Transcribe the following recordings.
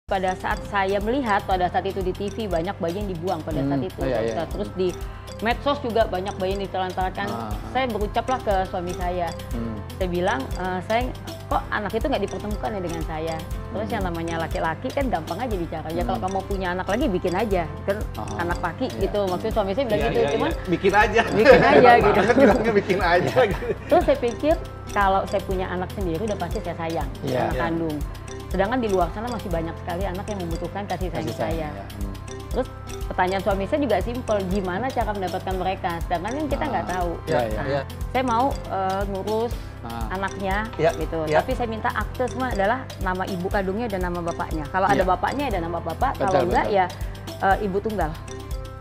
Pada saat saya melihat, pada saat itu di TV banyak bayi yang dibuang pada saat itu. Nah, terus di medsos juga banyak bayi yang ditelantarkan. Saya berucaplah ke suami saya. Saya bilang, saya kok anak itu nggak dipertemukan ya dengan saya. Terus yang namanya laki-laki kan gampang aja bicara. Ya kalau kamu punya anak lagi bikin aja. Kan anak laki gitu. Maksudnya suami saya bilang gitu. Cuman bikin aja. Bikin aja gitu. Bilangnya bikin aja. Terus saya pikir kalau saya punya anak sendiri udah pasti saya sayang anak kandung. Sedangkan di luar sana masih banyak sekali anak yang membutuhkan kasih sayang saya. Terus pertanyaan suami saya juga simpel, gimana cara mendapatkan mereka? Sedangkan kan kita nggak tahu. Saya mau ngurus anaknya gitu, tapi saya minta akte semua adalah nama ibu kandungnya dan nama bapaknya. Kalau ada bapaknya ada nama bapak, kalau enggak ya ibu tunggal.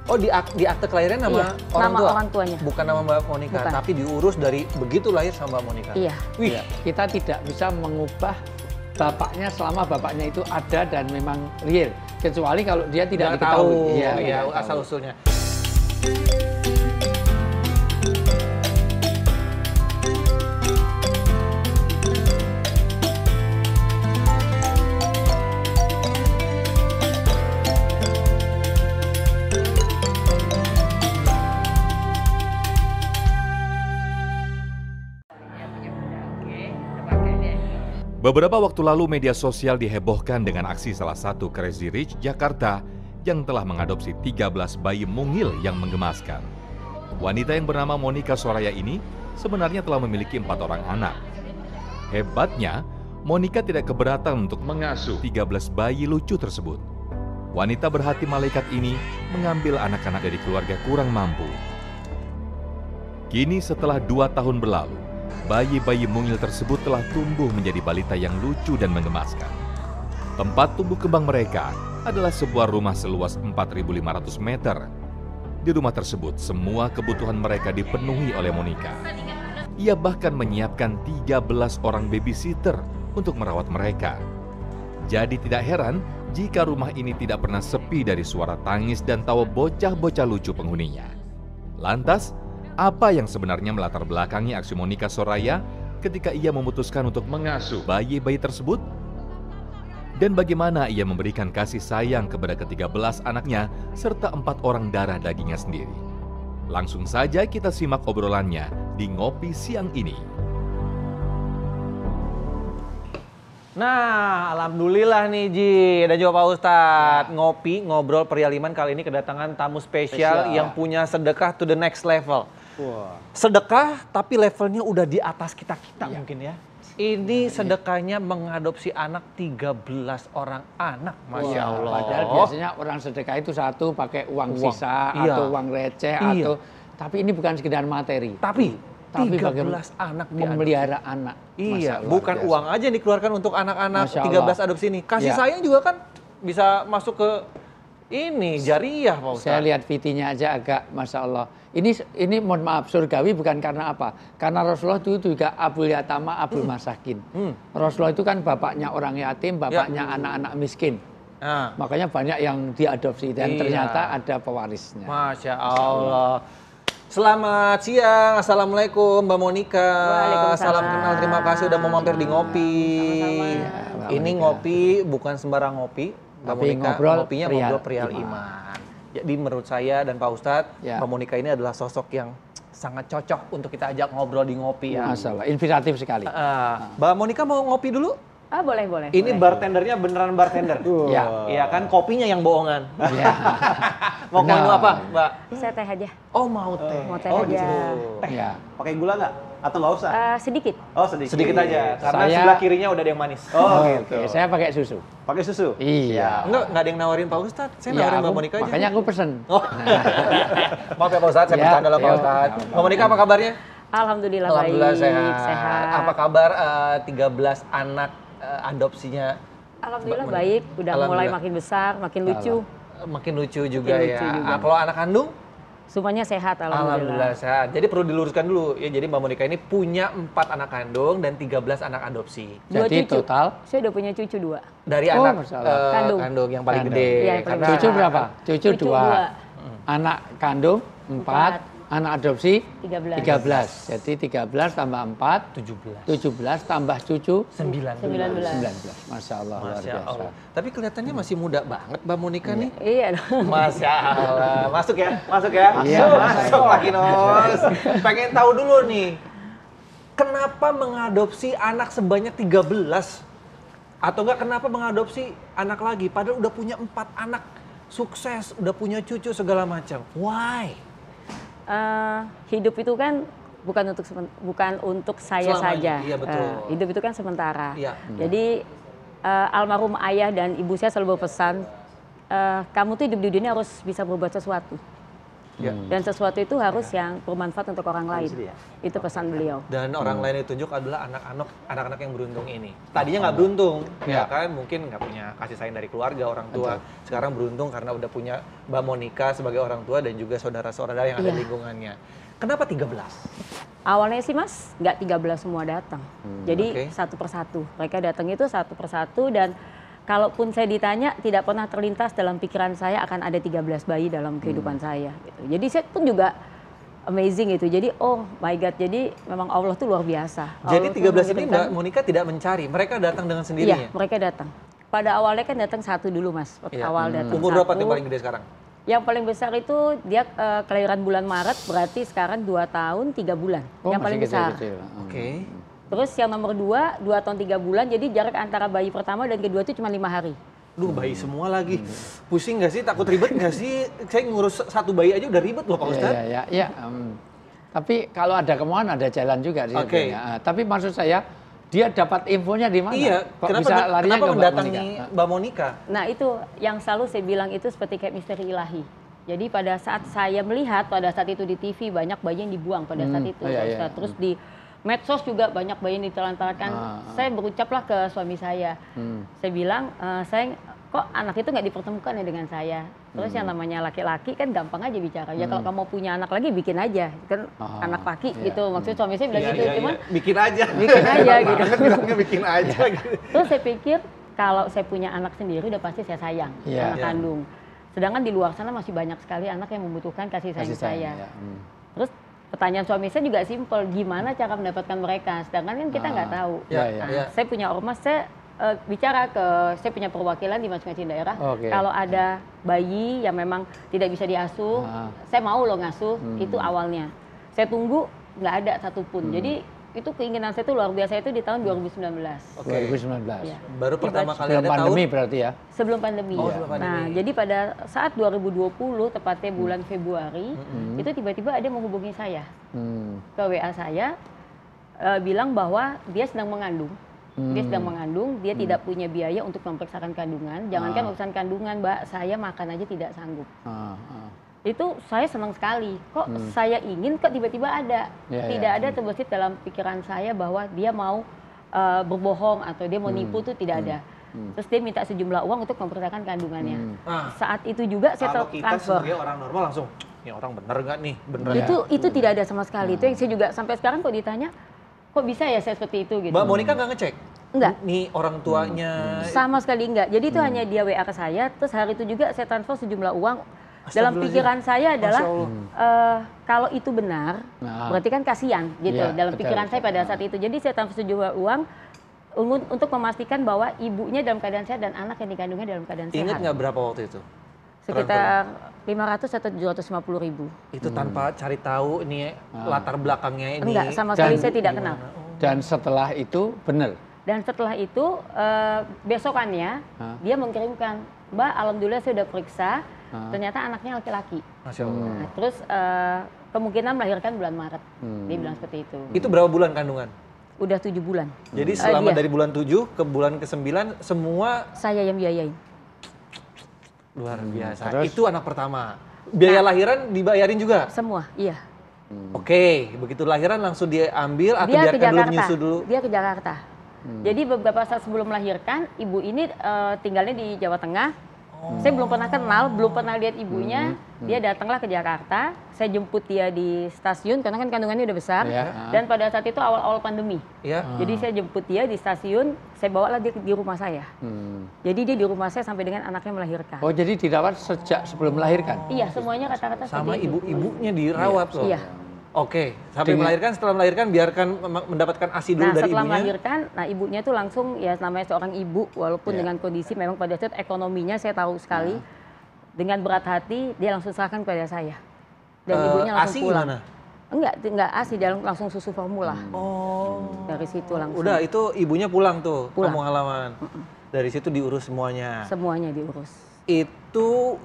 Oh di akte kelahiran nama orang tuanya. Bukan nama Mbak Monica, tapi diurus dari begitu lahir sama Mbak Monica. Iya. Wih, kita tidak bisa mengubah bapaknya selama bapaknya itu ada dan memang real, kecuali kalau dia tidak tahu ya, asal usulnya. Beberapa waktu lalu media sosial dihebohkan dengan aksi salah satu Crazy Rich Jakarta yang telah mengadopsi 13 bayi mungil yang menggemaskan. Wanita yang bernama Monica Soraya ini sebenarnya telah memiliki 4 orang anak. Hebatnya, Monica tidak keberatan untuk mengasuh 13 bayi lucu tersebut. Wanita berhati malaikat ini mengambil anak-anak dari keluarga kurang mampu. Kini setelah 2 tahun berlalu, bayi-bayi mungil tersebut telah tumbuh menjadi balita yang lucu dan menggemaskan. Tempat tumbuh kembang mereka adalah sebuah rumah seluas 4.500 meter. Di rumah tersebut, semua kebutuhan mereka dipenuhi oleh Monica. Ia bahkan menyiapkan 13 orang babysitter untuk merawat mereka. Jadi tidak heran jika rumah ini tidak pernah sepi dari suara tangis dan tawa bocah-bocah lucu penghuninya. Lantas, apa yang sebenarnya melatar belakangi aksi Monica Soraya ketika ia memutuskan untuk mengasuh bayi-bayi tersebut? Dan bagaimana ia memberikan kasih sayang kepada ke-13 anaknya serta 4 orang darah dagingnya sendiri? Langsung saja kita simak obrolannya di Ngopi Siang ini. Nah, alhamdulillah nih Ji, dan juga Pak Ustadz. Ngopi, ngobrol Perialiman kali ini kedatangan tamu spesial yang punya sedekah to the next level. Sedekah tapi levelnya udah di atas kita-kita mungkin ya. Ini sedekahnya mengadopsi anak 13 orang anak, Masya Allah. Padahal biasanya orang sedekah itu satu pakai uang sisa atau uang receh atau, tapi ini bukan sekedar materi. Tapi 13 anak memelihara anak. Iya, bukan uang aja yang dikeluarkan untuk anak-anak 13 adopsi ini. Kasih sayang juga kan bisa masuk ke ini jariah, Pak Ustadz. Saya lihat VT-nya aja agak Masya Allah. Ini mohon maaf, surgawi bukan karena apa? Karena Rasulullah itu juga Abul Yatama, Abul Masakin. Rasulullah itu kan bapaknya orang yatim, bapaknya anak-anak miskin. Makanya banyak yang diadopsi dan ternyata ada pewarisnya. Masya Allah. Selamat siang, Assalamualaikum Mbak Monica. Salam kenal, terima kasih udah mau mampir di Ngopi. Ini ngopi bukan sembarang ngopi, Mbak Monica, ngopinya ngobrol perihal iman. Jadi menurut saya dan Pak Ustadz, Mbak Monica ini adalah sosok yang sangat cocok untuk kita ajak ngobrol di Ngopi ya. Masalah, inspiratif sekali. Mbak Monica mau ngopi dulu? Boleh. Ini bartendernya beneran bartender. Iya kan, kopinya yang bohongan. Mau minum apa, Mbak? Saya teh aja. Oh, mau teh. Mau teh aja. Teh. Pakai gula nggak? Atau nggak usah? Sedikit. Oh, sedikit aja. Karena sebelah kirinya udah ada yang manis. Oh, gitu. Saya pakai susu. Pakai susu? Iya. Nggak ada yang nawarin Pak Ustadz. Saya nawarin Mbak Monica aja. Makanya aku pesen. Maaf ya Pak Ustadz, saya bercanda lah Pak Ustadz. Mbak Monica apa kabarnya? Alhamdulillah baik. Sehat. Apa kabar 13 anak adopsinya? Alhamdulillah baik. Udah mulai makin besar, makin lucu. Makin lucu juga ya. Kalau anak kandung? Semuanya sehat, alhamdulillah sehat. Jadi perlu diluruskan dulu ya. Jadi Mbak Monica ini punya 4 anak kandung dan 13 anak adopsi. Jadi cucu. total? Saya udah punya cucu 2. Dari anak kandung yang paling gede. Ya, cucu berapa? Cucu 2. Anak kandung 4. Anak adopsi 13. 13. Jadi 13 tambah 4 17 tambah cucu 19. 19. Masya Allah, luar biasa. Tapi kelihatannya masih muda banget Mbak Monica nih. Iya dong. Masya Allah. Masuk ya? Masuk ya? Iya. Masuk lagi Nos. Pengen tahu dulu nih. Kenapa mengadopsi anak sebanyak 13? Atau enggak kenapa mengadopsi anak lagi? Padahal udah punya 4 anak. Sukses, udah punya cucu segala macam. Why? Hidup itu kan bukan untuk saya saja. Iya, betul. Hidup itu kan sementara. Iya. Jadi almarhum ayah dan ibu saya selalu berpesan, kamu tuh hidup di dunia harus bisa berbuat sesuatu. Ya. Dan sesuatu itu harus yang bermanfaat untuk orang lain. Itu pesan beliau. Dan orang lain yang ditunjuk adalah anak-anak yang beruntung ini. Tadinya nggak beruntung, ya kan? Mungkin nggak punya kasih sayang dari keluarga, orang tua. Sekarang beruntung karena udah punya Mbak Monica sebagai orang tua dan juga saudara-saudara yang ada di lingkungannya. Kenapa 13? Awalnya sih Mas, nggak 13 semua datang. Jadi satu persatu. Mereka datang itu satu persatu dan kalaupun saya ditanya, tidak pernah terlintas dalam pikiran saya akan ada 13 bayi dalam kehidupan saya. Gitu. Jadi saya pun juga amazing gitu. Jadi oh my God, jadi memang Allah tuh luar biasa. Jadi 13 ini Mbak Monica tidak mencari, mereka datang dengan sendirinya? Iya, mereka datang. Pada awalnya kan datang satu dulu Mas, awal datang Umur berapa yang paling gede sekarang? Yang paling besar itu dia kelahiran bulan Maret, berarti sekarang 2 tahun 3 bulan. Yang paling besar. Oke. Terus yang nomor 2 tahun 3 bulan, jadi jarak antara bayi pertama dan kedua itu cuma 5 hari. Duh, bayi semua lagi. Pusing nggak sih? Takut ribet nggak sih? Saya ngurus satu bayi aja udah ribet loh Pak Ustadz. Iya. Tapi kalau ada kemauan ada jalan juga. Tapi maksud saya, dia dapat infonya di mana? Iya, kok bisa larinya ke mendatangi Mbak Monica? Nah itu yang selalu saya bilang itu seperti kayak misteri ilahi. Jadi pada saat saya melihat, pada saat itu di TV banyak bayi yang dibuang pada saat itu. Terus di medsos juga banyak bayi yang ditelantarkan. Saya berucaplah ke suami saya. Saya bilang, saya kok anak itu nggak dipertemukan ya dengan saya. Terus yang namanya laki-laki kan gampang aja bicara. Ya kalau kamu punya anak lagi bikin aja. Kan anak laki gitu. Maksudnya suami saya bilang gitu. Cuman bikin aja. Bikin aja gitu. Bilangnya bikin aja gitu. Terus saya pikir kalau saya punya anak sendiri udah pasti saya sayang. Anak kandung. Sedangkan di luar sana masih banyak sekali anak yang membutuhkan kasih sayang saya. Terus pertanyaan suami saya juga simpel, gimana cara mendapatkan mereka? Sedangkan kan kita nggak tahu. Saya punya ormas, saya bicara saya punya perwakilan di masing-masing daerah. Kalau ada bayi yang memang tidak bisa diasuh, saya mau loh ngasuh, itu awalnya. Saya tunggu, nggak ada satupun. Jadi itu keinginan saya itu luar biasa itu di tahun 2019. 2019. Ya. Baru pertama kali sebelum ada pandemi tahun? berarti ya? Sebelum pandemi. Sebelum pandemi. Nah, jadi pada saat 2020, tepatnya bulan Februari, itu tiba-tiba ada menghubungi saya. Ke WA saya, bilang bahwa dia sedang mengandung. Dia sedang mengandung, dia tidak punya biaya untuk memeriksakan kandungan. Jangankan urusan kandungan, Mbak, saya makan aja tidak sanggup. Itu saya senang sekali. Kok saya ingin, kok tiba-tiba ada. Tidak ada terbesit dalam pikiran saya bahwa dia mau berbohong atau dia mau nipu, tuh tidak ada. Terus dia minta sejumlah uang untuk mempertahankan kandungannya. Saat itu juga saya transfer. Kalau kita sebagai orang normal langsung, ini orang bener nggak nih? Bener itu tidak ada sama sekali. Itu yang saya juga sampai sekarang kok ditanya, kok bisa ya saya seperti itu gitu. Mbak Monica nggak ngecek? Enggak. Nih orang tuanya. Sama sekali enggak. Jadi itu hanya dia WA ke saya, terus hari itu juga saya transfer sejumlah uang. Dalam pikiran saya adalah kalau itu benar, berarti kan kasihan gitu. Dalam pikiran saya pada saat itu. Jadi saya transfer sejumlah uang untuk memastikan bahwa ibunya dalam keadaan sehat dan anak yang dikandungnya dalam keadaan sehat. Ingat nggak berapa waktu itu? Sekitar 500 atau 750 ribu. Itu tanpa cari tahu ini latar belakangnya ini? Enggak, sama sekali saya tidak kenal. Dan setelah itu benar? Dan setelah itu besokannya dia mengirimkan, Mbak, alhamdulillah saya sudah periksa, ternyata anaknya laki-laki. Masya Allah. Nah, terus kemungkinan melahirkan bulan Maret. Dia bilang seperti itu. Itu berapa bulan kandungan? Udah 7 bulan. Jadi selama dari bulan 7 ke bulan ke-9 semua saya yang biayain. Luar biasa. Itu anak pertama. Biaya lahiran dibayarin juga? Semua, iya. Oke, begitu lahiran langsung dia ambil atau biarkan dulu menyusu dulu? Dia ke Jakarta. Jadi beberapa saat sebelum melahirkan, ibu ini tinggalnya di Jawa Tengah. Saya belum pernah kenal, belum pernah lihat ibunya. Dia datanglah ke Jakarta, saya jemput dia di stasiun karena kan kandungannya udah besar. Dan pada saat itu awal-awal pandemi. Jadi saya jemput dia di stasiun, saya bawalah dia di rumah saya. Jadi dia di rumah saya sampai dengan anaknya melahirkan. Oh, jadi dirawat sejak sebelum melahirkan? Iya, semuanya kata-kata sama ibu-ibunya dirawat loh. Iya. Oke, sampai melahirkan, setelah melahirkan biarkan mendapatkan ASI dulu dari ibunya. Setelah melahirkan, namanya tuh langsung ya namanya seorang ibu, walaupun dengan kondisi memang pada saat ekonominya saya tahu sekali, dengan berat hati dia langsung serahkan kepada saya. Dan ibunya langsung ASI pulang. Gimana? Enggak ASI, dia langsung susu formula. Dari situ langsung. Udah, itu ibunya pulang tuh, kampung halaman. Dari situ diurus semuanya. Semuanya diurus. Itu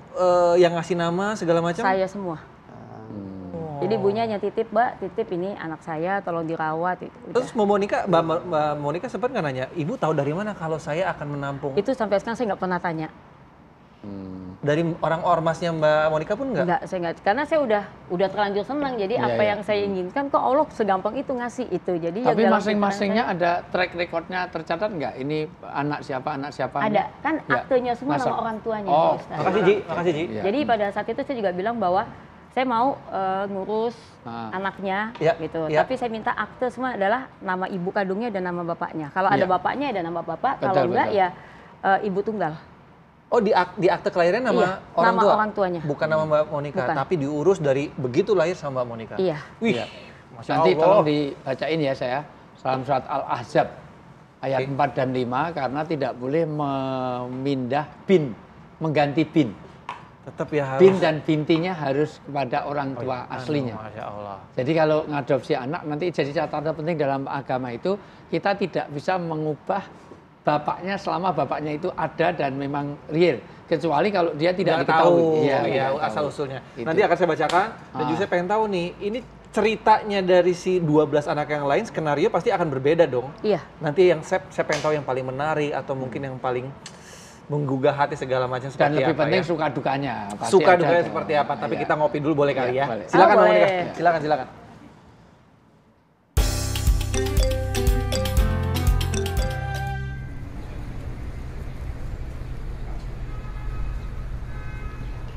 yang ngasih nama segala macam? Saya semua. Jadi ibunya hanya titip, Mbak, titip ini anak saya, tolong dirawat. Terus Mbak Monika sempat nggak nanya, ibu tahu dari mana kalau saya akan menampung? Itu sampai sekarang saya nggak pernah tanya. Dari orang ormasnya Mbak Monika pun nggak? Nggak, saya nggak. Karena saya udah terlanjur senang. Jadi apa yang saya inginkan, kok Allah segampang itu ngasih itu. Jadi tapi masing-masingnya ada track recordnya tercatat nggak? Ini anak siapa? Ada, kan aktenya semua nama orang tuanya. Oh, makasih Ji. Jadi pada saat itu saya juga bilang bahwa saya mau ngurus anaknya gitu. Tapi saya minta akte semua adalah nama ibu kandungnya dan nama bapaknya. Kalau ada bapaknya ada nama bapak, kalau enggak ya ibu tunggal. Oh, di akte kelahiran nama orang tuanya. Bukan nama Mbak Monika, tapi diurus dari begitu lahir sama Mbak Monika. Iya. Wih, Masya nanti Allah. tolong dibacain ya saya. Salam surat Al-Ahzab ayat 4 dan 5 karena tidak boleh memindah bin, mengganti bin. Tetap ya harus. Bin dan bintinya harus kepada orang tua aslinya. Masya Allah. Jadi kalau ngadopsi anak nanti jadi catatan penting dalam agama itu kita tidak bisa mengubah bapaknya selama bapaknya itu ada dan memang real. Kecuali kalau dia tidak diketahui. Iya, asal usulnya. Itu. Nanti akan saya bacakan dan juga saya pengen tahu nih, ini ceritanya dari si 12 anak yang lain, skenario pasti akan berbeda dong. Iya. Nanti yang saya pengen tahu yang paling menarik atau mungkin yang paling menggugah hati segala macam seperti apa. Dan lebih penting suka dukanya. Suka dukanya seperti apa, tapi kita ngopi dulu boleh kali ya. Boleh. Silakan Mbak boleh. Monika, silakan.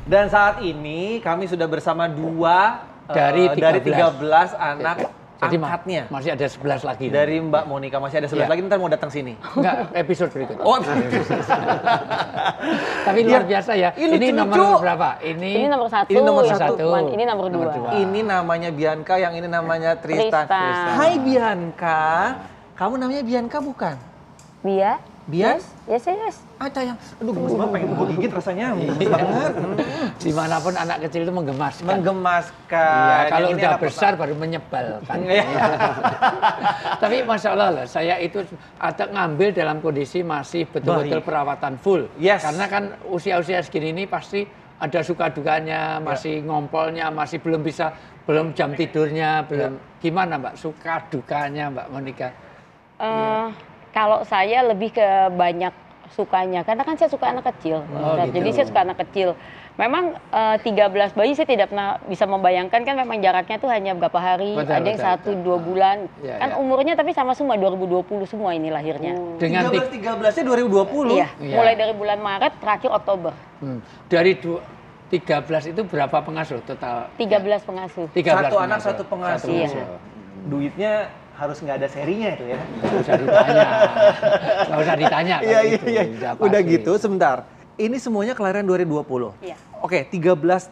Dan saat ini kami sudah bersama dari 13 anak jadi angkatnya. Masih ada 11 lagi. Dari Mbak Monika masih ada 11 lagi, ntar mau datang sini. Enggak, episode berikutnya. Oh. Tapi luar biasa ya. Ini nomor berapa? Ini nomor 1. Ini nomor 1. Ini nomor 2. Ini namanya Bianca, yang ini namanya Tristan. Hai Bianca. Kamu namanya Bianca bukan? Yes. Ada yang, aduh gemes banget pengen gue gigit rasanya, gemes banget. Dimanapun anak kecil itu menggemaskan. Menggemaskan. Iya, kalau udah besar baru menyebalkan. Tapi Masya Allah lah, saya itu ada ngambil dalam kondisi masih betul-betul perawatan full. Yes. Karena kan usia-usia segini ini pasti ada suka dukanya, masih ngompolnya, masih belum jam tidurnya, belum. Gimana Mbak, suka dukanya Mbak Monika? Kalau saya lebih ke banyak sukanya, karena kan saya suka anak kecil. Gitu. Jadi saya suka anak kecil. Memang 13 bayi saya tidak pernah bisa membayangkan, kan memang jaraknya tuh hanya berapa hari, ada yang 1-2 bulan. Kan umurnya tapi sama semua, 2020 semua ini lahirnya. Dengan 13-nya 2020? Iya, mulai dari bulan Maret, terakhir Oktober. Dari 13 itu berapa pengasuh total? 13 pengasuh. 13 satu anak, satu pengasuh. Iya. Duitnya harus nggak ada serinya itu ya. Nggak usah ditanya. Iya. Udah gitu, sebentar. Ini semuanya kelahiran 2020. Iya. Oke, 13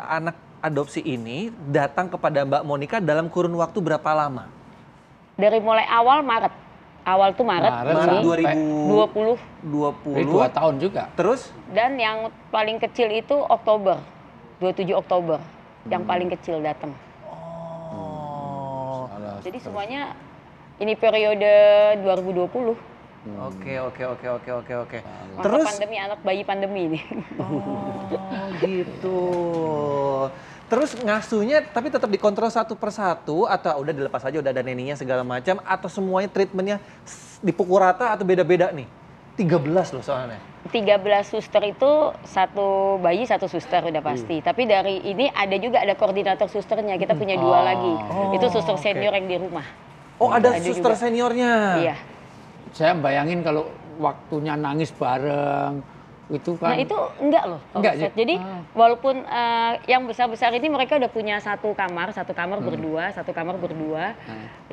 anak adopsi ini datang kepada Mbak Monika dalam kurun waktu berapa lama? Dari mulai awal Maret. Awal tuh Maret 2020. 2 tahun juga. Terus? Dan yang paling kecil itu Oktober. 27 Oktober. Yang paling kecil datang. Jadi semuanya ini periode 2020. Oke. Terus pandemi, anak bayi pandemi ini. Oh gitu. Terus ngasuhnya tapi tetap dikontrol satu persatu atau udah dilepas aja, udah ada neninya segala macam, atau semuanya treatmentnya dipukul rata atau beda-beda nih? 13 loh soalnya. 13 suster itu satu bayi satu suster udah pasti. Tapi dari ini ada koordinator susternya. Kita punya 2 lagi. Itu suster senior yang di rumah. Oh, ada suster juga seniornya. Iya. Saya bayangin kalau waktunya nangis bareng, Itu kan. Nah itu enggak loh. Enggak, Ustadz. Jadi walaupun yang besar-besar ini mereka udah punya satu kamar berdua, satu kamar berdua.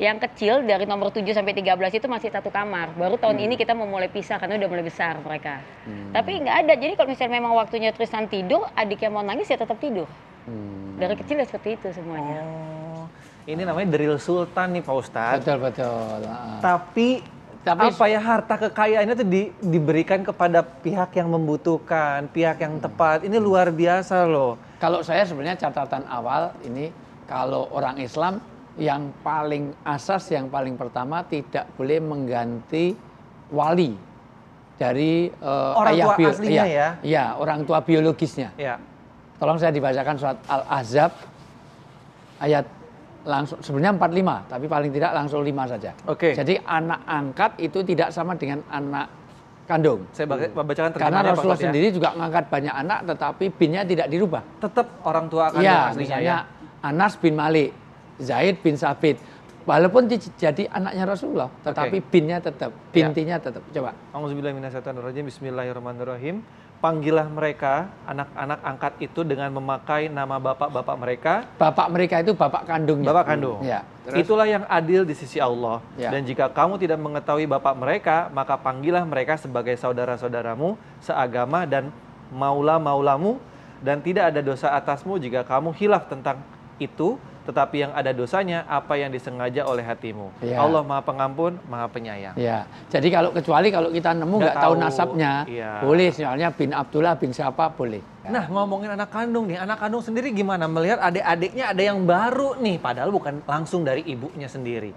Yang kecil dari nomor 7 sampai 13 itu masih satu kamar. Baru tahun ini kita mau mulai pisah karena udah mulai besar mereka. Tapi nggak ada. Jadi kalau misalnya memang waktunya Tristan tidur, adiknya mau nangis ya tetap tidur. Dari kecil ya seperti itu semuanya. Ini namanya drill sultan nih Pak Ustadz. Betul. Tapi apa ya, harta kekayaannya itu diberikan kepada pihak yang membutuhkan, pihak yang tepat. Ini luar biasa loh. Kalau saya sebenarnya catatan awal ini, kalau orang Islam yang paling asas, yang paling pertama tidak boleh mengganti wali dari orang ayah tua aslinya ya? Iya, orang tua biologisnya. Ya. Tolong saya dibacakan surat Al-Ahzab ayat langsung, sebenarnya 45, tapi paling tidak langsung 5 saja. Oke. Jadi anak angkat itu tidak sama dengan anak kandung. Saya bacakan Karena terjemahannya, Rasulullah Pak Ustadz, sendiri juga mengangkat banyak anak, tetapi binnya tidak dirubah. Tetap orang tua kandung Iya, aslinya misalnya ya. Anas bin Malik, Zaid bin Sabit. Walaupun jadi anaknya Rasulullah, tetapi binnya tetap, bintinya tetap. Coba. Auzubillahiminasyaitonirrajim. Bismillahirrahmanirrahim. Panggillah mereka, anak-anak angkat itu dengan memakai nama bapak-bapak mereka. Bapak mereka itu bapak kandungnya. Bapak kandung. Ya. Itulah yang adil di sisi Allah. Ya. Dan jika kamu tidak mengetahui bapak mereka, maka panggillah mereka sebagai saudara-saudaramu, seagama dan maula-maulamu. Dan tidak ada dosa atasmu jika kamu hilaf tentang itu. Tetapi yang ada dosanya apa yang disengaja oleh hatimu. Ya. Allah Maha Pengampun, Maha Penyayang. Ya, jadi kecuali kalau kita nemu nggak tahu nasabnya, iya. boleh, misalnya bin Abdullah bin siapa boleh. Nah, ngomongin anak kandung nih, anak kandung sendiri gimana melihat adik-adiknya ada yang baru nih, padahal bukan langsung dari ibunya sendiri.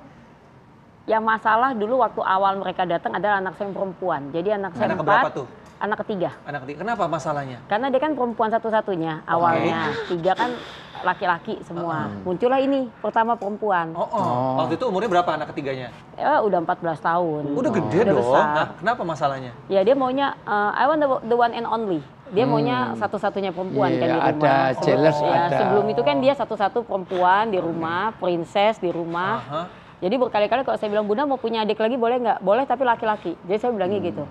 Yang masalah dulu waktu awal mereka datang adalah anak saya yang perempuan. Jadi anak saya Anak keberapa tuh? Anak ketiga. Anak ketiga, kenapa masalahnya? Karena dia kan perempuan satu-satunya awalnya. 3 kan laki-laki semua. Muncullah ini pertama perempuan. Waktu itu umurnya berapa anak ketiganya? Udah 14 tahun. Udah gede udah dong. Besar. Nah, kenapa masalahnya? Ya dia maunya I want the one and only. Dia maunya satu-satunya perempuan kan di rumah. Ada jealous, ya, ada. sebelum itu kan dia satu-satu perempuan di rumah, princess di rumah. Jadi berkali-kali kalau saya bilang Bunda mau punya adik lagi boleh nggak? Boleh tapi laki-laki. Jadi saya bilangnya gitu.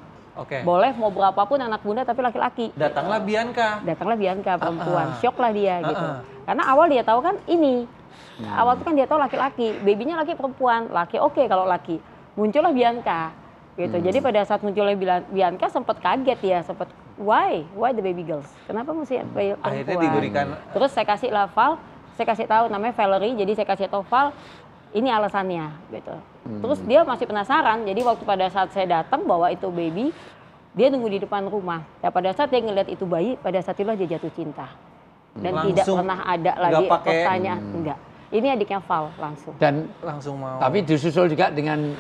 Boleh mau berapapun anak Bunda tapi laki-laki. Datanglah Bianca perempuan. Shock lah dia gitu. Karena awal dia tahu kan ini. Awal itu kan dia tahu laki-laki. Babynya laki perempuan. Laki oke kalau laki. Muncullah Bianca gitu. Jadi pada saat munculnya Bianca sempat kaget ya, sempat why the baby girls? Kenapa mesti perempuan? Akhirnya diberikan. Terus saya kasih Val, saya kasih tahu namanya Valerie. Jadi saya kasih tahu Val ini alasannya gitu. Terus dia masih penasaran. Jadi waktu pada saat saya datang bawa itu baby, dia nunggu di depan rumah. Ya pada saat dia ngeliat itu bayi, pada saat itulah dia jatuh cinta. Dan langsung tidak pernah ada lagi pertanyaan. Enggak. Ini adiknya Val langsung. Dan langsung mau. Tapi disusul juga dengan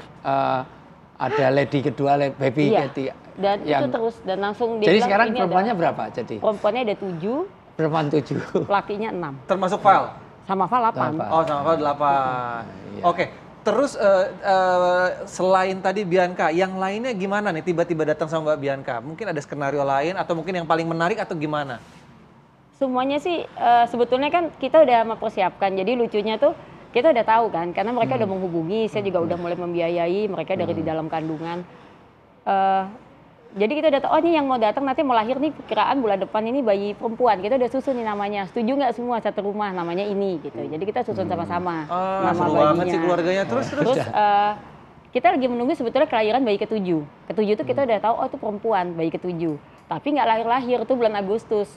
ada lady kedua, baby iya. Dan yang, itu terus dan langsung dia jadi bilang, sekarang ini perempuannya berapa jadi? Perempuannya ada 7. Perempuan 7. Lakinya 6. Termasuk Val? Sama Val 8. Oh sama Val 8. Oke. Terus selain tadi Bianca, yang lainnya gimana nih tiba-tiba datang sama Mbak Bianca? Mungkin ada skenario lain atau mungkin yang paling menarik atau gimana? Semuanya sih sebetulnya kan kita udah mempersiapkan. Jadi lucunya tuh kita udah tahu kan, karena mereka udah menghubungi, saya juga udah mulai membiayai mereka dari di dalam kandungan. Jadi kita udah tahu, oh ini yang mau datang nanti mau lahir nih perkiraan bulan depan ini bayi perempuan. Kita udah susun nih namanya. Setuju nggak semua satu rumah namanya ini gitu. Jadi kita susun sama-sama nama seru bayinya. banget sih keluarganya. Terus kita lagi menunggu sebetulnya kelahiran bayi ke-7. Ke-7 itu kita udah tahu oh itu perempuan bayi ke-7. Tapi nggak lahir-lahir tuh bulan Agustus.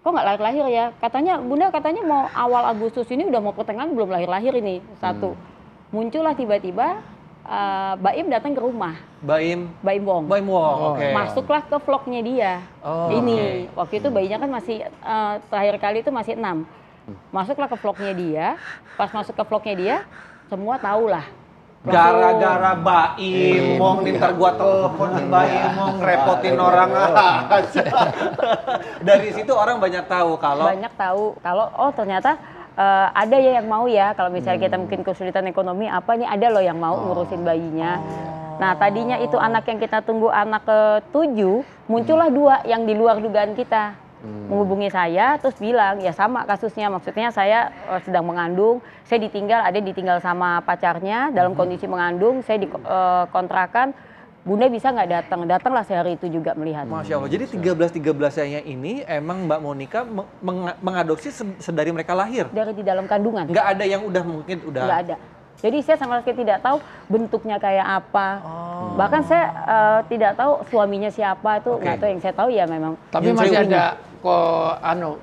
Kok nggak lahir-lahir ya? Katanya Bunda katanya mau awal Agustus ini udah mau pertengahan belum lahir-lahir ini. Satu. Muncullah tiba-tiba Baim datang ke rumah. Baim Wong. Oke. Masuklah ke vlognya dia. Ini waktu itu bayinya kan masih terakhir kali itu masih 6. Masuklah ke vlognya dia. Pas masuk ke vlognya dia, semua tahu lah. Gara-gara Baim Wong nih ntar gua telepon Baim Wong repotin orang aja. Dari situ orang banyak tahu kalau oh ternyata ada ya yang mau ya, kalau misalnya kita mungkin kesulitan ekonomi apa nih ada loh yang mau ngurusin bayinya. Nah tadinya itu anak yang kita tunggu anak ke-7, muncullah 2 yang di luar dugaan kita. Menghubungi saya terus bilang ya sama kasusnya, maksudnya saya sedang mengandung, ada ditinggal sama pacarnya dalam kondisi mengandung, saya dikontrakan Bunda bisa nggak datang? Datanglah sehari itu juga melihat. Masya Allah. Jadi 13-13-nya ini emang Mbak Monica mengadopsi sedari mereka lahir? Dari di dalam kandungan. Nggak ada yang mungkin udah? Nggak ada. Jadi saya sama sekali tidak tahu bentuknya kayak apa. Bahkan saya tidak tahu suaminya siapa itu, nggak tahu. Yang saya tahu ya memang. Tapi masih ada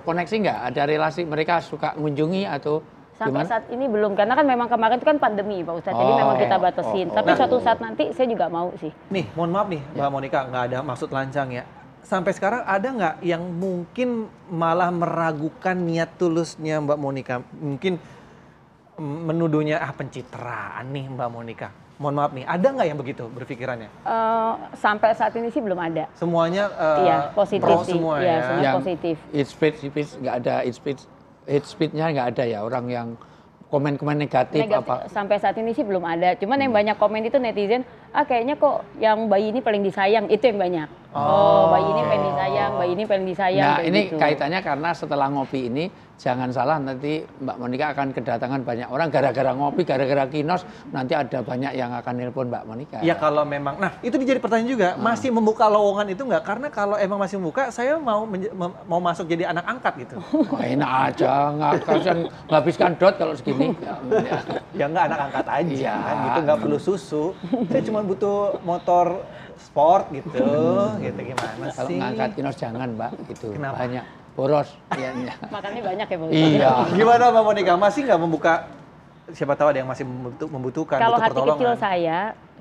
koneksi nggak? Ada relasi mereka suka mengunjungi atau sampai gimana? saat ini belum, karena kan memang kemarin itu kan pandemi Pak Ustadz, jadi memang kita batasin. Tapi suatu saat nanti saya juga mau sih. Nih, mohon maaf nih Mbak Monica, nggak ada maksud lancang ya. Sampai sekarang ada nggak yang mungkin malah meragukan niat tulusnya Mbak Monica? Mungkin menuduhnya pencitraan nih Mbak Monica. Mohon maaf nih, ada nggak yang begitu berpikirannya? Sampai saat ini sih belum ada. Semuanya iya, positif sih. Semua ya. Ya. Semua positif. Speech nggak ada, hate speech-nya nggak ada ya, orang yang komen-komen negatif apa? Sampai saat ini sih belum ada. Cuman yang banyak komen itu netizen, kayaknya kok yang bayi ini paling disayang, itu yang banyak. Bayi ini paling disayang, bayi ini paling disayang. Nah ini gitu. kaitannya karena setelah ngopi ini, jangan salah nanti Mbak Monica akan kedatangan banyak orang gara-gara ngopi, gara-gara kinos, nanti ada banyak yang akan nelpon Mbak Monica. Ya kalau memang, nah itu jadi pertanyaan juga, masih membuka lowongan itu nggak? Karena kalau emang masih membuka, saya mau masuk jadi anak angkat gitu. Enak aja, ngabiskan dot kalau segini. Ya nggak anak angkat aja, Iya. gitu nggak perlu susu. Saya cuma butuh motor sport gitu, gitu gimana sih? Kalau ngangkat kinos jangan Mbak, itu Kenapa? banyak boros. Iya. Makannya banyak ya Pak Ustadz. Iya. Gimana Mbak Monica, masih nggak membuka? Siapa tahu ada yang masih membutuhkan, kalau butuh hati pertolongan. kecil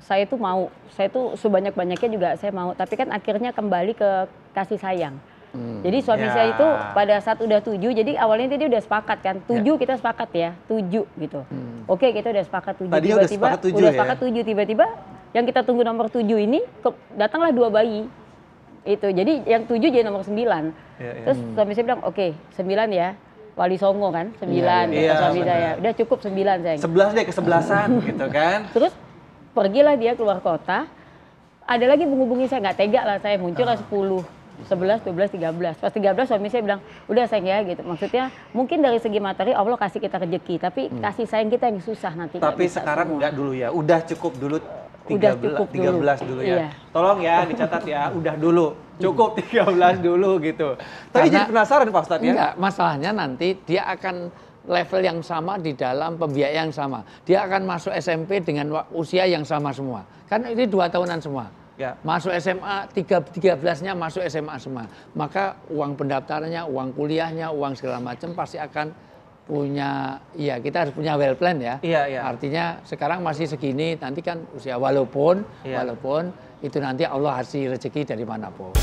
saya tuh mau, saya tuh sebanyak-banyaknya juga saya mau, tapi kan akhirnya kembali ke kasih sayang. Jadi suami saya itu pada saat udah 7, jadi awalnya dia udah sepakat kan, 7 kita sepakat ya, 7 gitu. Oke, kita udah sepakat 7, Tadinya tiba-tiba udah sepakat 7, tiba-tiba yang kita tunggu nomor 7 ini, datanglah 2 bayi. Itu, jadi yang 7 jadi nomor 9. Terus suami saya bilang, oke 9 ya. Wali Songo kan, 9 suami saya. Udah cukup 9 saya. 11 deh, ke-11an gitu kan. Terus pergilah dia keluar kota. Ada lagi menghubungi saya, nggak tega lah saya, muncullah 10, 11, 12, 13. Pas 13 suami saya bilang, udah sayang ya gitu. Maksudnya mungkin dari segi materi Allah kasih kita rezeki, tapi kasih sayang kita yang susah nanti. Tapi sekarang enggak dulu ya, udah cukup dulu 13 dulu ya. Iya. Tolong ya dicatat ya, udah dulu. Cukup 13 dulu gitu. Tapi jadi penasaran Pak Ustadz ya? Enggak, masalahnya nanti dia akan level yang sama di dalam pembiayaan yang sama. Dia akan masuk SMP dengan usia yang sama semua. Kan ini 2 tahunan semua. Ya. Masuk SMA, 13-nya masuk SMA semua. Maka uang pendaftarannya, uang kuliahnya, uang segala macam pasti akan punya, ya kita harus punya well plan ya. Iya. Artinya sekarang masih segini, nanti kan usia walaupun itu nanti Allah kasih rezeki dari manapun.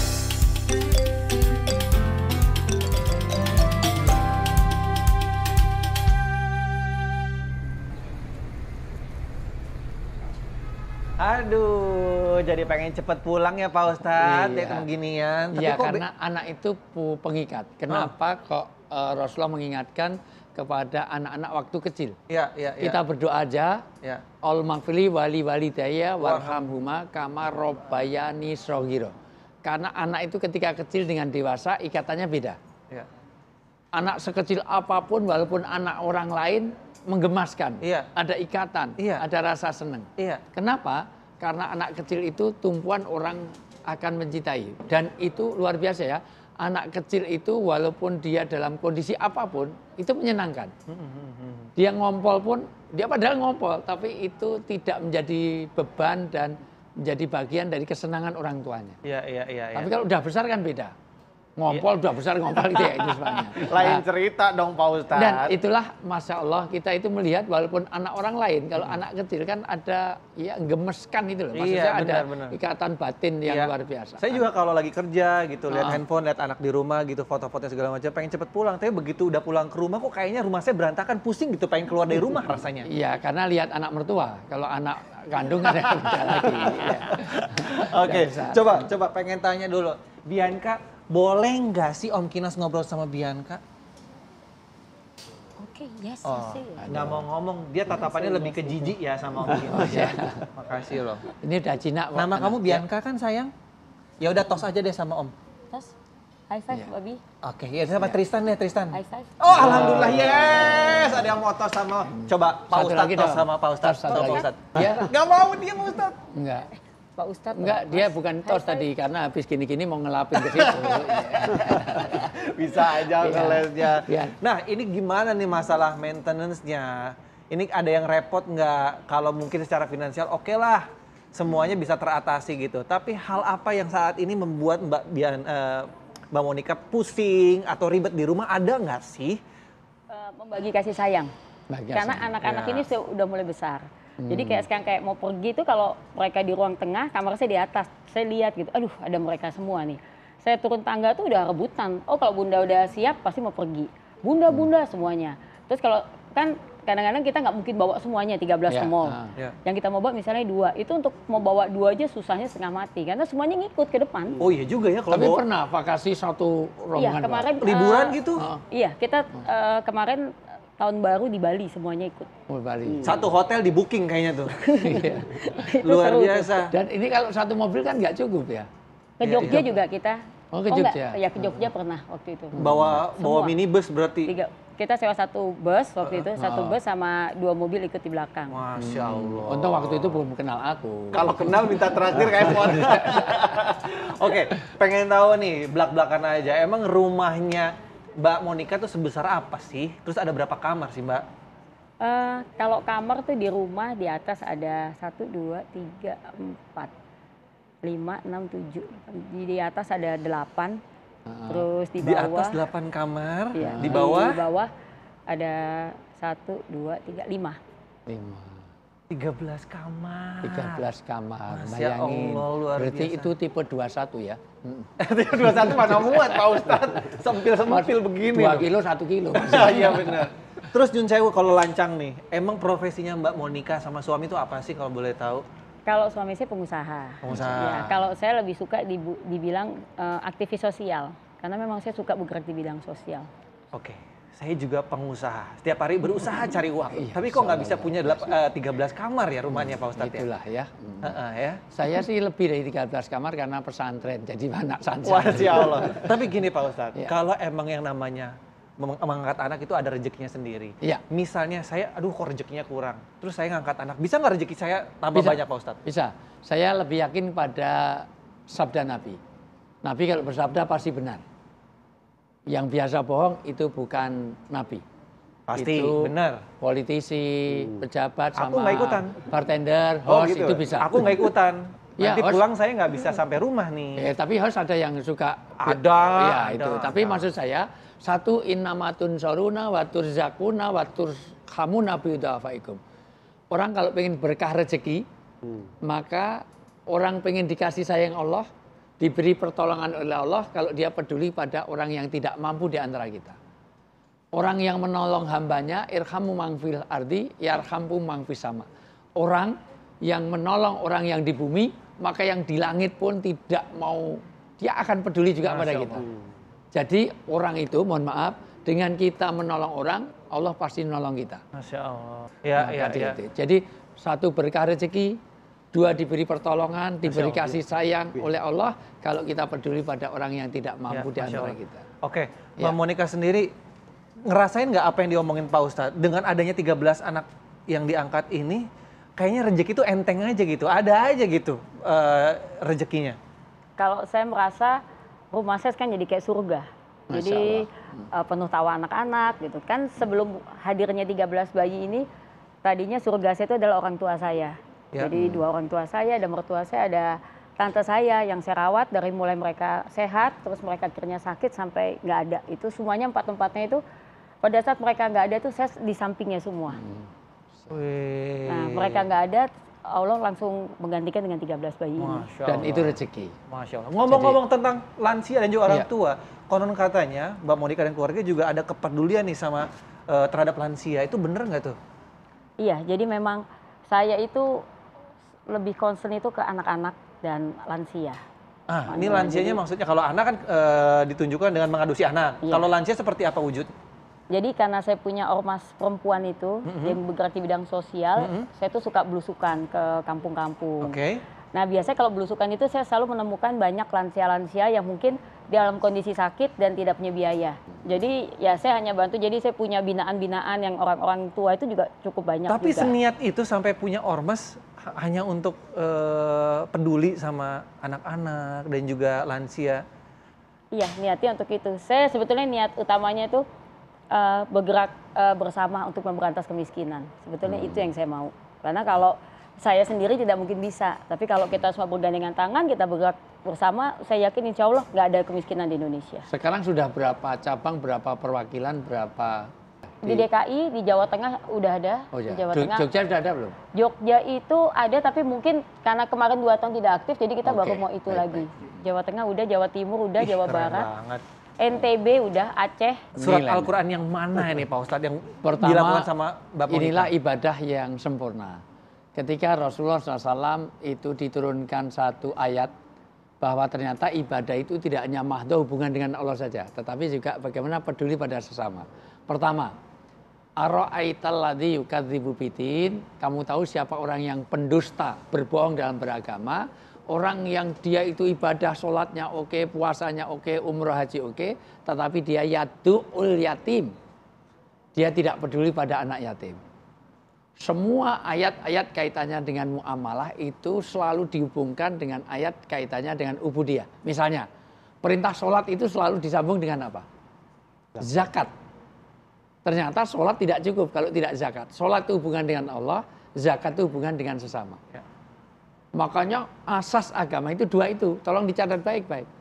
Aduh, jadi pengen cepet pulang ya Pak Ustadz, Iya. ya beginian. Tapi Iya, kok karena anak itu pengikat. Kenapa kok Rasulullah mengingatkan kepada anak-anak waktu kecil? Iya. Kita berdoa aja. Ya. Al maghfili wali walidayya warhamhuma kama robbayani shaghira. Karena anak itu ketika kecil dengan dewasa ikatannya beda. Ya. Anak sekecil apapun walaupun anak orang lain menggemaskan. Iya. Ada ikatan, Iya. ada rasa senang. Iya. Kenapa? Karena anak kecil itu tumpuan orang akan mencintai. Dan itu luar biasa ya. Anak kecil itu walaupun dia dalam kondisi apapun, itu menyenangkan. Dia ngompol pun, dia padahal ngompol, tapi itu tidak menjadi beban dan menjadi bagian dari kesenangan orang tuanya. Iya. Tapi kalau udah besar kan beda. Ngompol, udah besar ngompol itu ya, itu sebabnya. Lain cerita dong Pak Ustadz. Dan itulah Masya Allah kita itu melihat walaupun anak orang lain, kalau anak kecil kan ada ya gemeskan itu loh. Maksudnya ada ikatan batin yang luar biasa. Saya juga kalau lagi kerja gitu, lihat handphone, lihat anak di rumah gitu, foto-foto segala macam, pengen cepet pulang. Tapi begitu udah pulang ke rumah kok kayaknya rumah saya berantakan, pusing gitu, pengen keluar dari rumah rasanya. Iya, karena lihat anak mertua. Kalau anak kandung kan ada beda lagi. Ya. Oke, coba pengen tanya dulu. Bianca, boleh nggak sih Om Kinas ngobrol sama Bianca? Oke, yes. Nggak mau ngomong, dia tatapannya lebih ke jijik ya sama Om Kinas ya. Makasih loh. Ini udah jinak. Nama kamu Bianca kan sayang? Ya udah tos aja deh sama Om. Terus, high five, Babi. Oke, ya sama Tristan deh, Tristan. High five. Oh, alhamdulillah, yes! Ada yang mau tos sama, coba Pak Satu Ustadz lagi tos dong. sama Pak Ustadz. Satu Pak lagi. Ustadz. Ya. Nggak mau dia Pak Ustadz. Enggak. Pak Ustadz. Enggak, dia bukan tos tadi karena habis gini-gini mau ngelapin ke situ. Bisa aja ngelesnya. Ya. Nah, ini gimana nih masalah maintenance-nya? Ini ada yang repot nggak? Kalau mungkin secara finansial oke lah, semuanya bisa teratasi gitu. Tapi hal apa yang saat ini membuat Mbak Monica pusing atau ribet di rumah, ada nggak sih? Membagi kasih sayang. Karena anak-anak ini sudah mulai besar. Jadi kayak sekarang kayak mau pergi itu kalau mereka di ruang tengah, kamar saya di atas. Saya lihat gitu, aduh ada mereka semua nih. Saya turun tangga tuh udah rebutan. Oh kalau bunda udah siap pasti mau pergi. Bunda semuanya. Terus kalau kan kadang-kadang kita nggak mungkin bawa semuanya 13 ke mall. Yang kita mau bawa misalnya 2. Itu untuk mau bawa 2 aja susahnya setengah mati. Karena semuanya ngikut ke depan. Oh iya juga ya kalau Tapi bawa. pernah vakasi satu rombongan. Iya kemarin. Liburan gitu? Iya kita kemarin tahun baru di Bali semuanya ikut. Oh, Bali. Satu hotel di booking kayaknya tuh. Itu Luar seru biasa. Dan ini kalau satu mobil kan nggak cukup ya? Ke Jogja juga kita. Oh ke Jogja? Ya ke Jogja pernah waktu itu. Bawa minibus berarti? Kita sewa satu bus waktu itu, satu bus sama 2 mobil ikut di belakang. Masya Allah. Untung waktu itu belum kenal aku. Kalau kenal minta traktir kayak iPhone. Oke, pengen tahu nih, belak-belakan aja. Emang rumahnya Mbak Monica tuh sebesar apa sih? Terus ada berapa kamar sih Mbak? Kalau kamar tuh di rumah di atas ada 1, 2, 3, 4, 5, 6, 7. Di atas ada 8. Terus di bawah. Di atas 8 kamar, iya, di bawah? Di bawah ada 1, 2, 3, 5. 13 kamar. 13 kamar, Masya bayangin. Allah, luar Berarti biasa. itu tipe 21 ya? 21 mana muat Pak Ustadz? Sempil-sempil begini. 2 kilo, 1 kilo. Iya benar. Terus Jun Sewu kalau lancang nih, emang profesinya Mbak Monica sama suami itu apa sih kalau boleh tahu? Kalau suami saya pengusaha. Pengusaha. Ya, kalau saya lebih suka dibilang aktivis sosial. Karena memang saya suka bergerak di bidang sosial. Oke, saya juga pengusaha. Setiap hari berusaha cari uang. Iya, Tapi kok nggak bisa punya 13 kamar ya rumahnya Pak Ustadz ya? Itulah ya. Ya. Saya sih lebih dari 13 kamar karena pesantren, jadi anak santri. Masya Allah. Tapi gini Pak Ustadz, Ya. kalau emang yang namanya mengangkat anak itu ada rezekinya sendiri. Iya. Misalnya saya, aduh kok rezekinya kurang. Terus saya ngangkat anak, bisa nggak rezeki saya tambah banyak Pak Ustadz? Bisa. Saya lebih yakin pada sabda Nabi. Nabi kalau bersabda pasti benar. Yang biasa bohong itu bukan Nabi. Pasti, itu benar. Politisi, pejabat, Aku sama nggak ikutan. bartender, host itu bisa. Aku nggak ikutan. Ya, Nanti host. pulang saya nggak bisa sampai rumah nih. Tapi host ada yang suka. Ada, Ya ada, itu. Tapi ada. maksud saya, satu innamatun soruna watur zakuna watur khamuna biudafaikum. Orang kalau pengen berkah rezeki, maka orang pengen dikasih sayang Allah, diberi pertolongan oleh Allah kalau dia peduli pada orang yang tidak mampu di antara kita. Orang yang menolong hambanya, irhamu mangfil ardi, yarhampu mangfis sama. Orang yang menolong orang yang di bumi, maka yang di langit pun tidak mau, dia akan peduli juga pada kita. Jadi orang itu, mohon maaf, dengan kita menolong orang, Allah pasti menolong kita. Masya Allah. Ya. Jadi satu berkah rezeki, 2 diberi pertolongan, diberi kasih sayang oleh Allah kalau kita peduli pada orang yang tidak mampu di antara kita. Oke, Mbak Monica sendiri ngerasain nggak apa yang diomongin Pak Ustadz? Dengan adanya 13 anak yang diangkat ini, kayaknya rezeki itu enteng aja gitu, ada aja gitu rezekinya. Kalau saya merasa rumah saya kan jadi kayak surga. Jadi penuh tawa anak-anak gitu kan. Sebelum hadirnya 13 bayi ini, tadinya surga saya itu adalah orang tua saya. Jadi 2 orang tua saya, ada mertua saya, ada tante saya yang saya rawat dari mulai mereka sehat, terus mereka akhirnya sakit sampai nggak ada. Itu semuanya 4 tempatnya itu pada saat mereka nggak ada itu saya di sampingnya semua. Nah mereka nggak ada, Allah langsung menggantikan dengan 13 bayi ini. Dan itu rezeki. Masya Allah. Ngomong-ngomong tentang lansia dan juga orang tua, konon katanya Mbak Monica dan keluarga juga ada kepedulian nih sama terhadap lansia. Itu bener nggak tuh? Iya, jadi memang saya itu lebih concern itu ke anak-anak dan lansia. Ini lansianya maksudnya kalau anak kan ditunjukkan dengan mengadopsi anak. Iya. Kalau lansia seperti apa wujud? Jadi karena saya punya ormas perempuan itu yang bergerak di bidang sosial, saya tuh suka belusukan ke kampung-kampung. Oke. Nah biasanya kalau belusukan itu saya selalu menemukan banyak lansia-lansia yang mungkin dalam kondisi sakit dan tidak punya biaya. Jadi ya saya hanya bantu, jadi saya punya binaan-binaan yang orang-orang tua itu juga cukup banyak. Tapi juga. seniat itu sampai punya ormas hanya untuk peduli sama anak-anak dan juga lansia. Iya, niatnya untuk itu. Saya sebetulnya niat utamanya itu bergerak bersama untuk memberantas kemiskinan. Sebetulnya itu yang saya mau. Karena kalau saya sendiri tidak mungkin bisa, tapi kalau kita semua bergandengan tangan, kita bergerak bersama, saya yakin insya Allah nggak ada kemiskinan di Indonesia. Sekarang sudah berapa cabang, berapa perwakilan, berapa? Di DKI, di Jawa Tengah udah ada. Oh ya. Di Jawa Tengah. Jogja sudah ada belum? Jogja itu ada, tapi mungkin karena kemarin 2 tahun tidak aktif, jadi kita baru mau itu lagi. Jawa Tengah udah, Jawa Timur udah, Jawa Barat. Banget. NTB udah, Aceh. Surat Al-Quran yang mana ini Pak Ustadz yang Pertama, dilakukan sama Mbak Monika? inilah ibadah yang sempurna. Ketika Rasulullah SAW itu diturunkan satu ayat bahwa ternyata ibadah itu tidak hanya mahdoh hubungan dengan Allah saja, tetapi juga bagaimana peduli pada sesama. Pertama, ara'aital ladzi yukadzibu bidin, kamu tahu siapa orang yang pendusta, berbohong dalam beragama, orang yang dia itu ibadah, sholatnya oke, puasanya oke, umroh haji oke, tetapi dia yadu'ul yatim, dia tidak peduli pada anak yatim. Semua ayat-ayat kaitannya dengan muamalah itu selalu dihubungkan dengan ayat kaitannya dengan ubudiyah. Misalnya, perintah sholat itu selalu disambung dengan apa? Zakat. Ternyata sholat tidak cukup kalau tidak zakat. Sholat itu hubungan dengan Allah, zakat itu hubungan dengan sesama. Ya. Makanya asas agama itu 2 itu. Tolong dicatat baik-baik.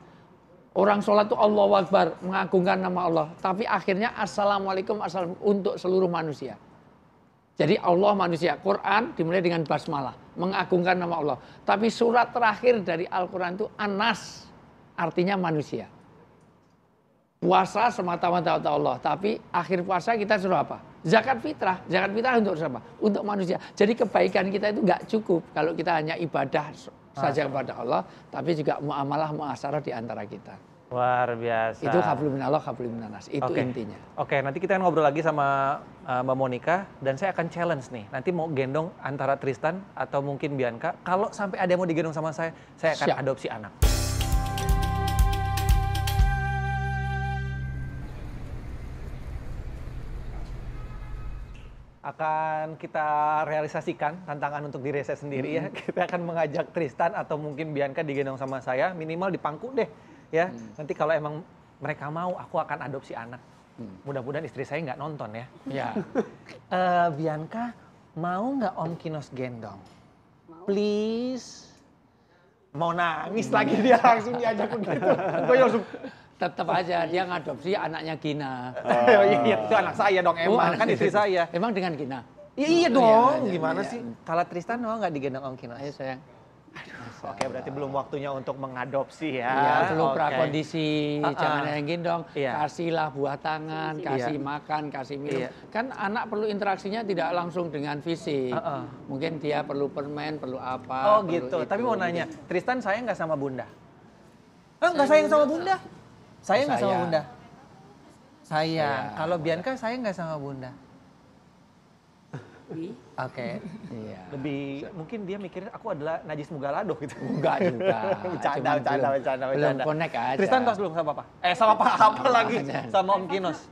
Orang sholat itu Allahu Akbar, mengagungkan nama Allah. Tapi akhirnya Assalamualaikum untuk seluruh manusia. Jadi Allah manusia, Quran dimulai dengan basmalah, mengagungkan nama Allah. Tapi surat terakhir dari Al-Quran itu An-Nas, artinya manusia. Puasa semata-mata untuk Allah, tapi akhir puasa kita suruh apa? Zakat fitrah untuk siapa? Untuk manusia. Jadi kebaikan kita itu nggak cukup kalau kita hanya ibadah saja kepada Allah, tapi juga muamalah muasyarah di antara kita. Luar biasa. Itu hablum minallah, hablum minannas. Itu intinya. Oke, nanti kita akan ngobrol lagi sama Mbak Monika dan saya akan challenge nih. Nanti mau gendong antara Tristan atau mungkin Bianca. Kalau sampai ada yang mau digendong sama saya akan adopsi anak. Akan kita realisasikan tantangan untuk diri saya sendiri ya. Kita akan mengajak Tristan atau mungkin Bianca digendong sama saya, minimal dipangku deh. Ya, nanti kalau emang mereka mau, aku akan adopsi anak. Mudah-mudahan istri saya nggak nonton ya. Ya. Bianca, mau nggak Om Kinos gendong? Mau. Please. Mau nangis lagi dia langsung diajak begitu. Gue langsung. Tetap aja dia ngadopsi anaknya Gina. Oh iya, itu anak saya dong emang, kan istri saya. Emang dengan Gina? Iya dong, gimana sih? Kalau Tristan mau nggak digendong Om Kinos? Ayo sayang. Oke, berarti belum waktunya untuk mengadopsi ya. Iya, perlu prakondisi, jangan yang gendong. Iya. Kasihlah buah tangan, kasih makan, kasih minum. Kan anak perlu interaksinya tidak langsung dengan fisik. Mungkin dia perlu permen, perlu apa. Oh gitu, tapi mau nanya, Tristan sayang nggak sama Bunda? Nggak sayang sama Bunda? Sayang nggak sama Bunda? Sayang. Kalau Bianca sayang nggak sama Bunda? Oke. Iya. Lebih mungkin dia mikirnya aku adalah najis mugalado gitu. Enggak juga. Bercanda. Belum connect aja. Tristan tos belum sama Papa? Sama Papa lagi. Sama Om Kinos.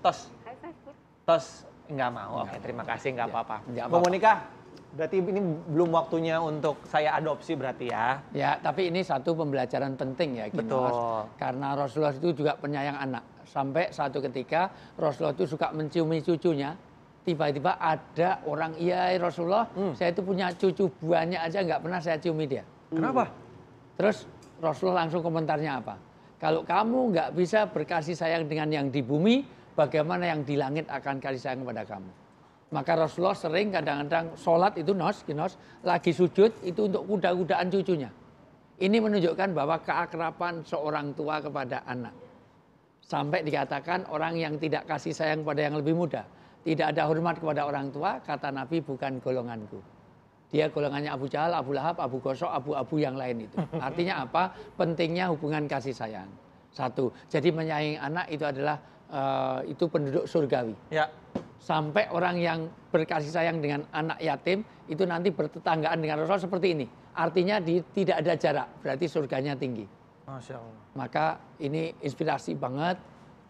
Tos nggak mau. Oke, terima kasih nggak apa-apa. Mbak Monika, berarti ini belum waktunya untuk saya adopsi berarti ya? Ya, tapi ini satu pembelajaran penting ya, Kinos. Betul. Karena Rasulullah itu juga penyayang anak. Sampai satu ketika Rasulullah itu suka menciumi cucunya. Tiba-tiba ada orang, iya Rasulullah, saya itu punya cucu banyak aja nggak pernah saya ciumi dia. Kenapa? Terus Rasulullah langsung komentarnya apa? Kalau kamu nggak bisa berkasih sayang dengan yang di bumi, bagaimana yang di langit akan kasih sayang kepada kamu? Maka Rasulullah sering kadang-kadang sholat itu Kinos, lagi sujud itu untuk kuda-kudaan cucunya. Ini menunjukkan bahwa keakraban seorang tua kepada anak. Sampai dikatakan orang yang tidak kasih sayang pada yang lebih muda, tidak ada hormat kepada orang tua, kata Nabi bukan golonganku. Dia golongannya Abu Jahal, Abu Lahab, Abu Gosok, abu-abu yang lain itu. Artinya apa? Pentingnya hubungan kasih sayang. Satu, jadi menyayangi anak itu adalah itu penduduk surgawi. Ya. Sampai orang yang berkasih sayang dengan anak yatim itu nanti bertetanggaan dengan Rasul seperti ini. Artinya tidak ada jarak, berarti surganya tinggi. Masya Allah. Maka ini inspirasi banget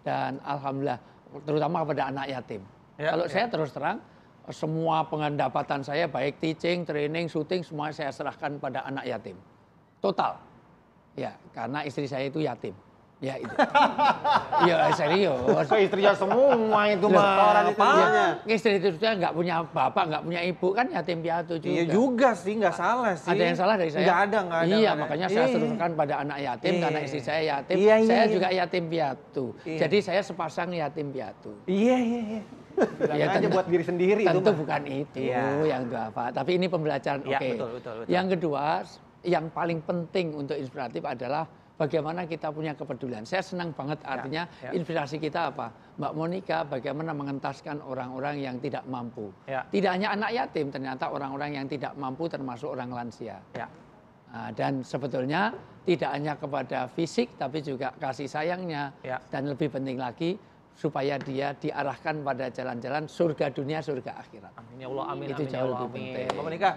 dan alhamdulillah terutama kepada anak yatim. Kalau saya terus terang semua pendapatan saya baik teaching, training, syuting semua saya serahkan pada anak yatim. Total. Ya, karena istri saya itu yatim. Ya itu. Ya serius. Ke istrinya semua itu mah. Orang itunya. Istri itu nggak punya bapak, nggak punya ibu kan yatim piatu juga. Iya juga sih, nggak salah sih. Ada yang salah dari saya? Nggak ada. Iya, makanya saya serahkan pada anak yatim karena istri saya yatim. Saya juga yatim piatu. Jadi saya sepasang yatim piatu. Iya. Ya, aja buat diri sendiri tentu itu bukan itu yang itu apa. Tapi ini pembelajaran. Iya, Oke. betul. Yang kedua, yang paling penting untuk inspiratif adalah bagaimana kita punya kepedulian. Saya senang banget artinya inspirasi kita apa? Mbak Monica bagaimana mengentaskan orang-orang yang tidak mampu. Tidak hanya anak yatim, ternyata orang-orang yang tidak mampu termasuk orang lansia. Nah, dan sebetulnya tidak hanya kepada fisik tapi juga kasih sayangnya. Dan lebih penting lagi supaya dia diarahkan pada jalan-jalan surga dunia, surga akhirat. Amin ya Allah, amin. Itu jauh lebih penting. Mbak Monica,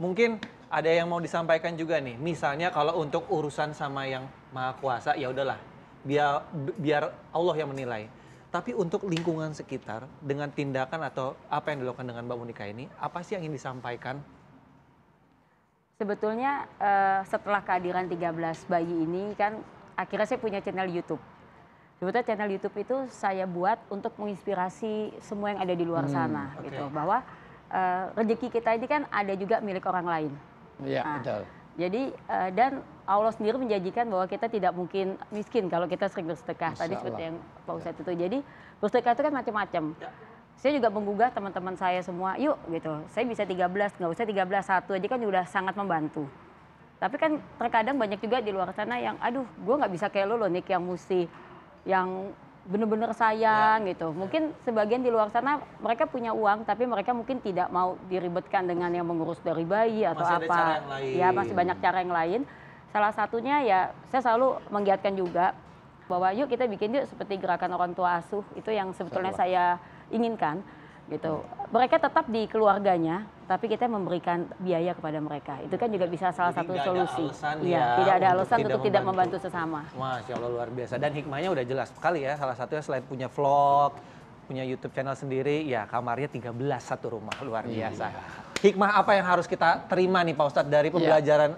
mungkin ada yang mau disampaikan juga nih. Misalnya kalau untuk urusan sama yang Maha Kuasa, ya udahlah, biar Allah yang menilai. Tapi untuk lingkungan sekitar dengan tindakan atau apa yang dilakukan dengan Mbak Monica ini, apa sih yang ingin disampaikan? Sebetulnya setelah kehadiran 13 bayi ini kan akhirnya saya punya channel YouTube. Sebetulnya channel YouTube itu saya buat untuk menginspirasi semua yang ada di luar sana gitu, bahwa rezeki kita ini kan ada juga milik orang lain. Iya, betul. Jadi dan Allah sendiri menjanjikan bahwa kita tidak mungkin miskin kalau kita sering bersedekah. Tadi seperti yang Pak Ustadz itu. Jadi bersedekah itu kan macam-macam. Saya juga menggugah teman-teman saya semua, yuk gitu. Saya bisa 13, nggak usah 13, satu aja kan udah sangat membantu. Tapi kan terkadang banyak juga di luar sana yang, aduh, gue nggak bisa kayak lo Nick yang mesti yang benar-benar sayang gitu. Mungkin sebagian di luar sana mereka punya uang tapi mereka mungkin tidak mau diribetkan dengan yang mengurus dari bayi atau masih apa. Ada cara yang lain. Ya masih banyak cara yang lain. Salah satunya ya saya selalu menggiatkan juga bahwa yuk kita bikin yuk seperti gerakan orang tua asuh, itu yang sebetulnya saya inginkan gitu. Mereka tetap di keluarganya tapi kita memberikan biaya kepada mereka. Itu kan juga bisa salah satu solusi. Iya, tidak ada alasan untuk tidak membantu sesama. Masya Allah, luar biasa. Dan hikmahnya udah jelas sekali ya. Salah satunya selain punya vlog, punya YouTube channel sendiri, ya kamarnya 13 satu rumah, luar biasa. Hikmah apa yang harus kita terima nih Pak Ustadz dari pembelajaran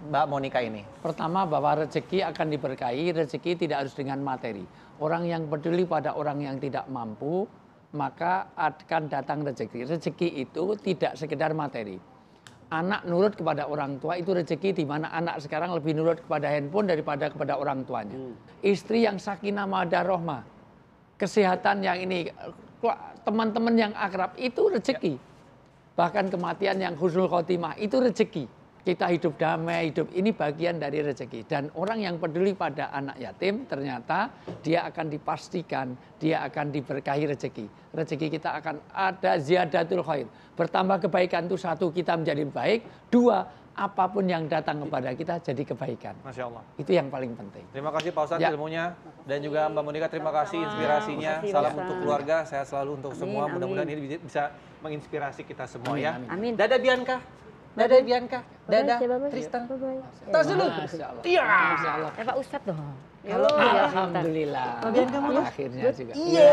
Mbak Monica ini? Pertama bahwa rezeki akan diberkahi, rezeki tidak harus dengan materi. Orang yang peduli pada orang yang tidak mampu, maka akan datang rezeki. Rezeki itu tidak sekedar materi. Anak nurut kepada orang tua itu rezeki, di mana anak sekarang lebih nurut kepada handphone daripada kepada orang tuanya. Istri yang sakinah mawaddah rahmah, kesehatan yang ini, teman-teman yang akrab itu rezeki. Bahkan kematian yang husnul khotimah itu rezeki. Kita hidup damai, hidup ini bagian dari rezeki. Dan orang yang peduli pada anak yatim ternyata dia akan dipastikan, dia akan diberkahi rezeki. Rezeki kita akan ada ziyadatul khair. Bertambah kebaikan itu satu, kita menjadi baik. Dua, apapun yang datang kepada kita jadi kebaikan. Masya Allah. Itu yang paling penting. Terima kasih Pak Ustadz ilmunya. Dan juga Mbak Monica terima kasih inspirasinya. Salam untuk keluarga, sehat selalu untuk semua. Mudah-mudahan ini bisa menginspirasi kita semua ya. Amin. Dadah Bianca. Dadah Bianca. Dadah Tristan. Tas dulu. Iya. Pak Ustadz dong. Alhamdulillah. Bianca mau akhirnya juga. Iya.